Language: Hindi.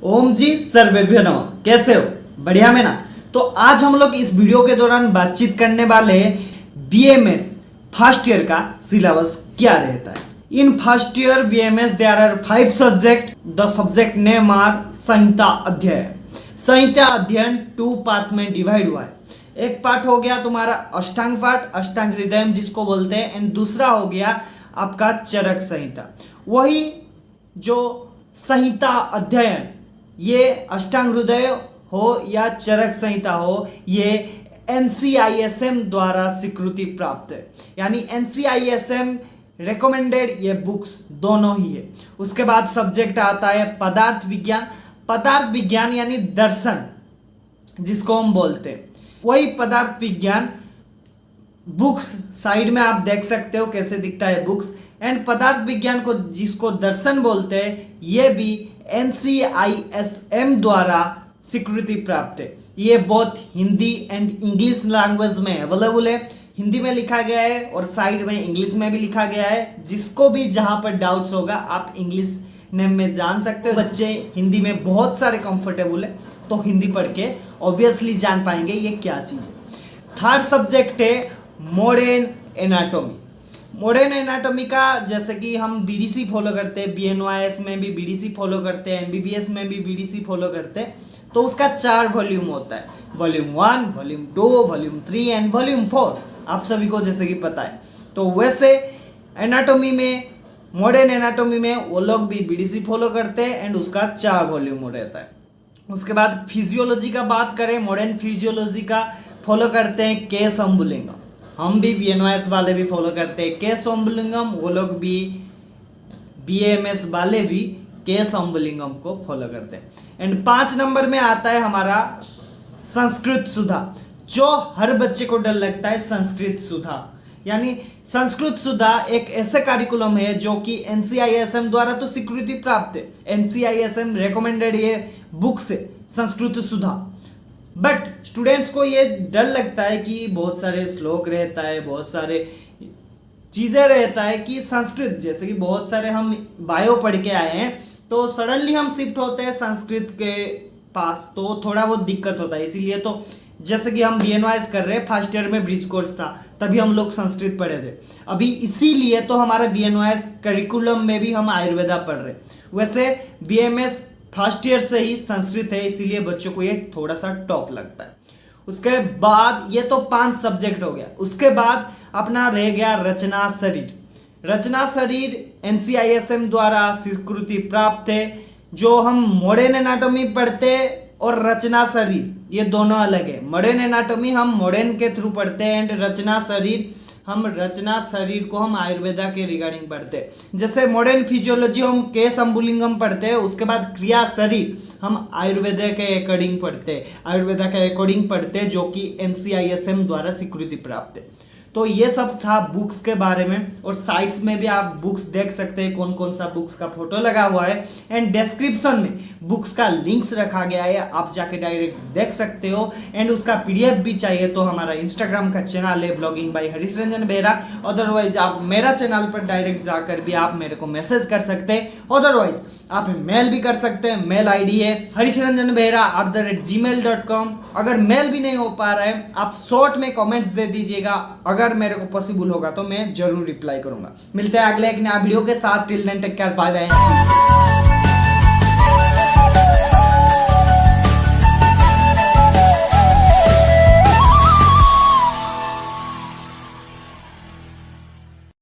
ओम जी सर्वेभ्यो नमः। कैसे हो? बढ़िया में ना। तो आज हम लोग इस वीडियो के दौरान बातचीत करने वाले बीएमएस फर्स्ट ईयर का सिलेबस क्या रहता है। In first year BMS there are 5 subject. The subject name are संहिता अध्ययन। संहिता अध्ययन 2 पार्ट्स में डिवाइड हुआ है। एक पार्ट हो गया तुम्हारा अष्टांग पाठ, अष्टांग हृदय जिसको बोलते हैं, एंड दूसरा हो गया आपका चरक संहिता। वही जो संहिता अध्ययन, ये अष्टांग हृदय हो या चरक संहिता हो, ये NCISM द्वारा स्वीकृति प्राप्त है। यानी NCISM रिकमेंडेड ये बुक्स दोनों ही है। उसके बाद सब्जेक्ट आता है पदार्थ विज्ञान। पदार्थ विज्ञान यानी दर्शन जिसको हम बोलते हैं, वही पदार्थ विज्ञान बुक्स साइड में आप देख सकते हो कैसे दिखता है बुक्स। एंड पदार्थ विज्ञान को जिसको दर्शन बोलते हैं, ये भी NCISM द्वारा स्वीकृति प्राप्त है। ये बहुत हिंदी एंड इंग्लिश लैंग्वेज में अवेलेबल है। हिंदी में लिखा गया है और साइड में इंग्लिश में भी लिखा गया है। जिसको भी जहां पर डाउट्स होगा आप इंग्लिश नेम में जान सकते हो। बच्चे हिंदी में बहुत सारे कंफर्टेबल है तो हिंदी पढ़ के ऑब्वियसली जान पाएंगे ये क्या चीज़ है। थर्ड सब्जेक्ट है मॉडर्न एनाटॉमी। मॉडर्न एनाटॉमी का जैसे कि हम BDC फॉलो करते हैं, BNYS में भी BDC फॉलो करते हैं, MBBS में भी BDC फॉलो करते हैं, तो उसका 4 वॉल्यूम होता है। Volume 1, volume 2, volume 3 and volume 4 आप सभी को जैसे कि पता है। तो वैसे एनाटॉमी में, मॉडर्न एनाटॉमी में वो लोग भी BDC फॉलो करते हैं एंड उसका 4 वॉल्यूम रहता है। उसके बाद फिजियोलॉजी का बात करें, मॉडर्न फिजियोलॉजी का फॉलो करते हैं के शंभुलिंगम। हम भी BNYS वाले भी फॉलो करते हैं के शंभुलिंगम, वो लोग भी BAMS वाले भी के शंभुलिंगम को फॉलो करते हैं। एंड 5 नंबर में आता है हमारा संस्कृत सुधा। जो हर बच्चे को डर लगता है संस्कृत सुधा, यानी संस्कृत सुधा एक ऐसे कार्यकुलम है जो कि NCISM द्वारा तो स्वीकृति प्राप्त है। NCISM रिकमेंडेड ये बुक से संस्कृत सुधा। बट स्टूडेंट्स को ये डर लगता है कि बहुत सारे श्लोक रहता है, बहुत सारे चीज़ें रहता है कि संस्कृत, जैसे कि बहुत सारे हम बायो पढ़ के आए हैं तो सडनली हम शिफ्ट होते हैं संस्कृत के पास तो थोड़ा बहुत दिक्कत होता है। इसीलिए तो जैसे कि हम BNYS कर रहे हैं, फर्स्ट ईयर में ब्रिज कोर्स था तभी हम लोग संस्कृत पढ़े थे। अभी इसीलिए तो हमारा BNYS करिकुलम में भी हम आयुर्वेदा पढ़ रहे। वैसे BMS फर्स्ट ईयर से ही संस्कृत है, इसीलिए बच्चों को ये थोड़ा सा टॉप लगता है। उसके बाद ये तो 5 सब्जेक्ट हो गया। उसके बाद अपना रह गया रचना शरीर। रचना शरीर NCISM द्वारा स्वीकृति प्राप्त है। जो हम मॉडर्न एनाटॉमी पढ़ते हैं और रचना शरीर ये दोनों अलग है। मॉडर्न एनाटॉमी हम मॉडर्न के थ्रू पढ़ते हैं एंड रचना शरीर को हम आयुर्वेदा के रिगार्डिंग पढ़ते हैं। जैसे मॉडर्न फिजियोलॉजी हम के शंभुलिंगम पढ़ते हैं, उसके बाद क्रिया शरीर हम आयुर्वेदा के अकॉर्डिंग पढ़ते हैं जो कि NCISM द्वारा स्वीकृति प्राप्त है। तो ये सब था बुक्स के बारे में। और साइट्स में भी आप बुक्स देख सकते हैं कौन कौन सा बुक्स का फोटो लगा हुआ है। एंड डिस्क्रिप्शन में बुक्स का लिंक्स रखा गया है, आप जाके डायरेक्ट देख सकते हो। एंड उसका PDF भी चाहिए तो हमारा इंस्टाग्राम का चैनल है blogging by Harish Ranjan Behera. Otherwise आप मेरा चैनल पर डायरेक्ट जाकर भी आप मेरे को मैसेज कर सकते हैं। अदरवाइज आप मेल भी कर सकते हैं। मेल ID है harishranjanbehra@gmail.com। अगर मेल भी नहीं हो पा रहा है आप शॉर्ट में कमेंट्स दे दीजिएगा, अगर मेरे को पॉसिबल होगा तो मैं जरूर रिप्लाई करूंगा। मिलते हैं अगले एक नया वीडियो के साथ। Till then take care, bye bye.